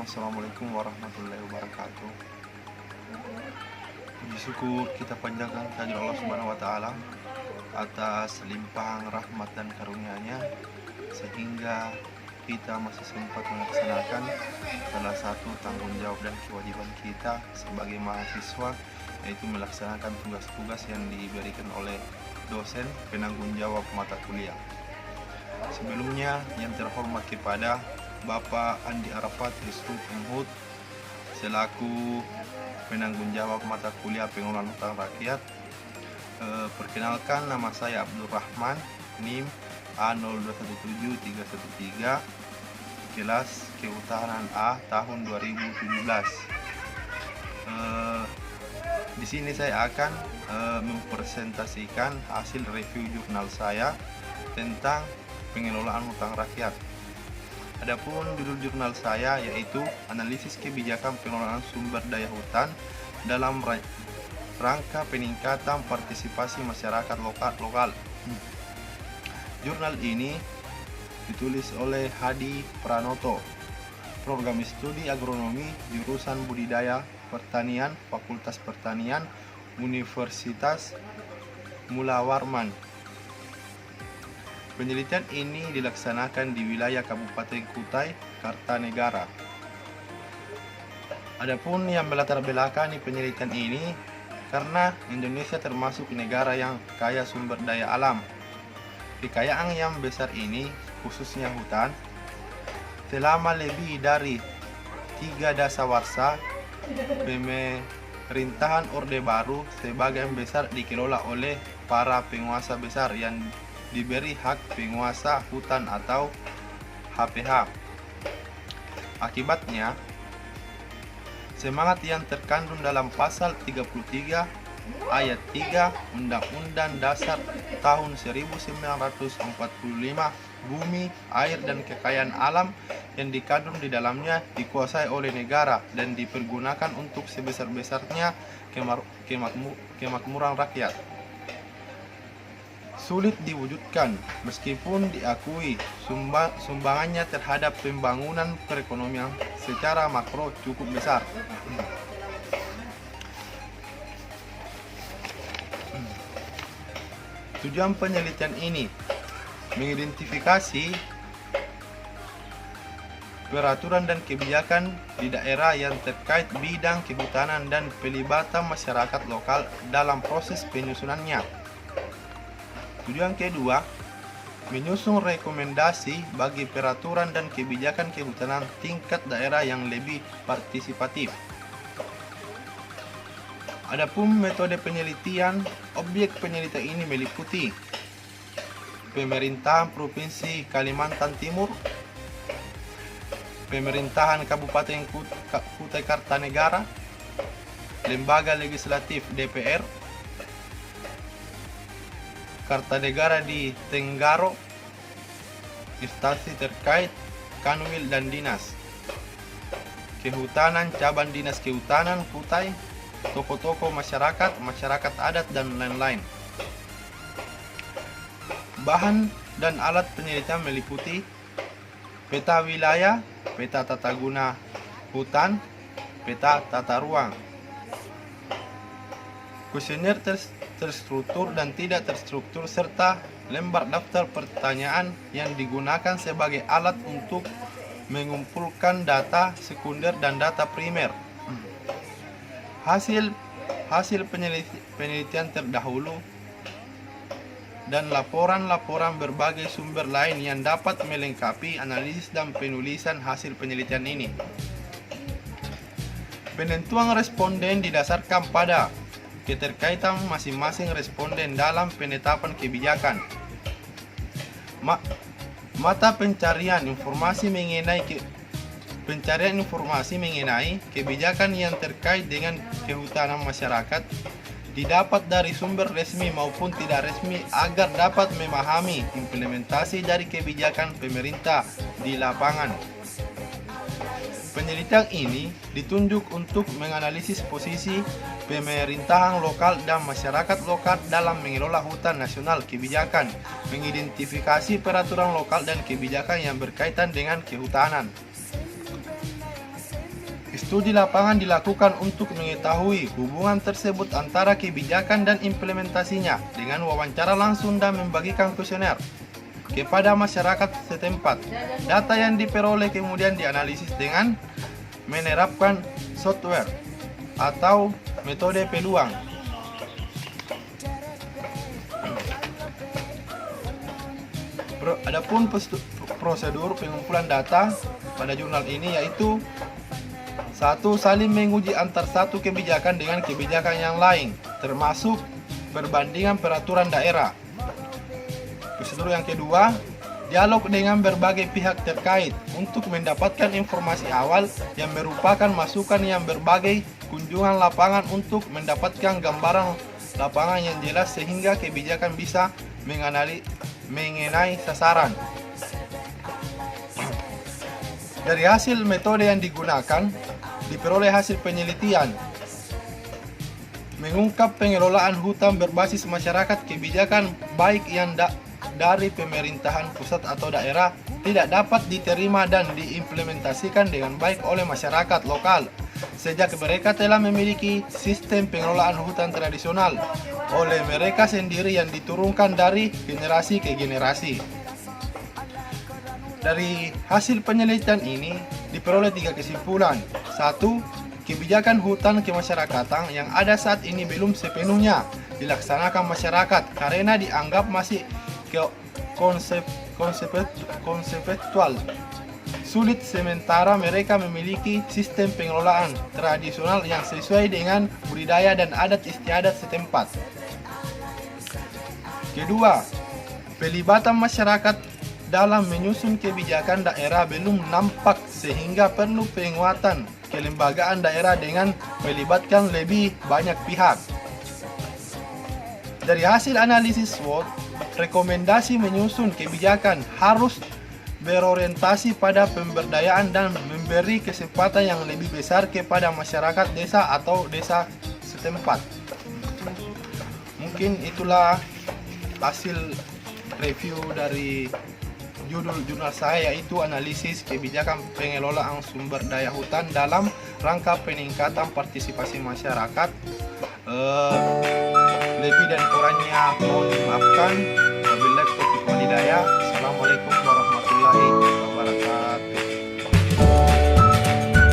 Assalamualaikum warahmatullahi wabarakatuh. Puji syukur kita panjatkan kehadirat Allah Subhanahu wa taala atas limpahan rahmat dan karunia-Nya sehingga kita masih sempat melaksanakan salah satu tanggung jawab dan kewajiban kita sebagai mahasiswa, yaitu melaksanakan tugas-tugas yang diberikan oleh dosen penanggung jawab mata kuliah. Sebelumnya yang terhormat kepada Bapak Andi Arafat Yusuf Emhut selaku penanggung jawab mata kuliah pengelolaan hutang rakyat. Perkenalkan, nama saya Abdul Rahman, NIM A0217313, kelas Kehutanan A tahun 2017. Di sini saya akan mempresentasikan hasil review jurnal saya tentang pengelolaan hutang rakyat. Adapun judul jurnal saya yaitu Analisis Kebijakan Pengelolaan Sumber Daya Hutan dalam Rangka Peningkatan Partisipasi Masyarakat Lokal. Jurnal ini ditulis oleh Hadi Pranoto, Program Studi Agronomi Jurusan Budidaya Pertanian, Fakultas Pertanian, Universitas Mula Warman. Penelitian ini dilaksanakan di wilayah Kabupaten Kutai, Kartanegara. Adapun yang melatar belakangi penelitian ini karena Indonesia termasuk negara yang kaya sumber daya alam. Kekayaan yang besar ini, khususnya hutan, selama lebih dari 3 dasawarsa pemerintahan Orde Baru sebagian besar dikelola oleh para penguasa besar yang diberi hak penguasa hutan atau HPH. Akibatnya, semangat yang terkandung dalam pasal 33 ayat 3 Undang-Undang Dasar tahun 1945, bumi, air, dan kekayaan alam yang dikandung di dalamnya dikuasai oleh negara dan dipergunakan untuk sebesar-besarnya kemakmuran rakyat. Sulit diwujudkan meskipun diakui sumbangannya terhadap pembangunan perekonomian secara makro cukup besar. Tujuan penelitian ini mengidentifikasi peraturan dan kebijakan di daerah yang terkait bidang kehutanan dan pelibatan masyarakat lokal dalam proses penyusunannya. Tujuan kedua, menyusun rekomendasi bagi peraturan dan kebijakan kehutanan tingkat daerah yang lebih partisipatif. Adapun metode penelitian, objek penelitian ini meliputi pemerintahan Provinsi Kalimantan Timur, pemerintahan Kabupaten Kutai Kartanegara, lembaga legislatif DPR, Kartanegara di Tenggaro, instansi terkait, kanwil dan dinas, kehutanan, cabang dinas kehutanan Kutai, tokoh-tokoh masyarakat, masyarakat adat, dan lain-lain. Bahan dan alat penelitian meliputi peta wilayah, peta tata guna hutan, peta tata ruang, kuesioner terstruktur dan tidak terstruktur, serta lembar daftar pertanyaan yang digunakan sebagai alat untuk mengumpulkan data sekunder dan data primer. Hasil penelitian terdahulu dan laporan-laporan berbagai sumber lain yang dapat melengkapi analisis dan penulisan hasil penelitian ini. Penentuan responden didasarkan pada keterkaitan masing-masing responden dalam penetapan kebijakan. Mata pencarian informasi mengenai kebijakan yang terkait dengan kehutanan masyarakat didapat dari sumber resmi maupun tidak resmi agar dapat memahami implementasi dari kebijakan pemerintah di lapangan. Penelitian ini ditunjuk untuk menganalisis posisi pemerintahan lokal dan masyarakat lokal dalam mengelola hutan nasional kebijakan, mengidentifikasi peraturan lokal dan kebijakan yang berkaitan dengan kehutanan. Studi lapangan dilakukan untuk mengetahui hubungan tersebut antara kebijakan dan implementasinya dengan wawancara langsung dan membagikan kuesioner kepada masyarakat setempat. Data yang diperoleh kemudian dianalisis dengan menerapkan software atau metode peluang. Adapun prosedur pengumpulan data pada jurnal ini yaitu: 1. Saling menguji antar satu kebijakan dengan kebijakan yang lain, termasuk perbandingan peraturan daerah. Prosedur yang kedua, dialog dengan berbagai pihak terkait untuk mendapatkan informasi awal yang merupakan masukan yang berbagai kunjungan lapangan untuk mendapatkan gambaran lapangan yang jelas sehingga kebijakan bisa mengenai sasaran. Dari hasil metode yang digunakan, diperoleh hasil penelitian mengungkap pengelolaan hutan berbasis masyarakat. Kebijakan baik yang dari pemerintahan pusat atau daerah tidak dapat diterima dan diimplementasikan dengan baik oleh masyarakat lokal sejak mereka telah memiliki sistem pengelolaan hutan tradisional oleh mereka sendiri yang diturunkan dari generasi ke generasi. Dari hasil penelitian ini diperoleh 3 kesimpulan. 1. Kebijakan hutan kemasyarakatan yang ada saat ini belum sepenuhnya dilaksanakan masyarakat karena dianggap masih konseptual sulit, sementara mereka memiliki sistem pengelolaan tradisional yang sesuai dengan budidaya dan adat istiadat setempat. Kedua, pelibatan masyarakat dalam menyusun kebijakan daerah belum nampak sehingga perlu penguatan kelembagaan daerah dengan melibatkan lebih banyak pihak. Dari hasil analisis SWOT, rekomendasi menyusun kebijakan harus berorientasi pada pemberdayaan dan memberi kesempatan yang lebih besar kepada masyarakat desa atau desa setempat. Mungkin itulah hasil review dari judul jurnal saya, yaitu analisis kebijakan pengelolaan sumber daya hutan dalam rangka peningkatan partisipasi masyarakat. Lebih dan kurangnya mohon dimaafkan. Wabillahi taufiq wal hidayah.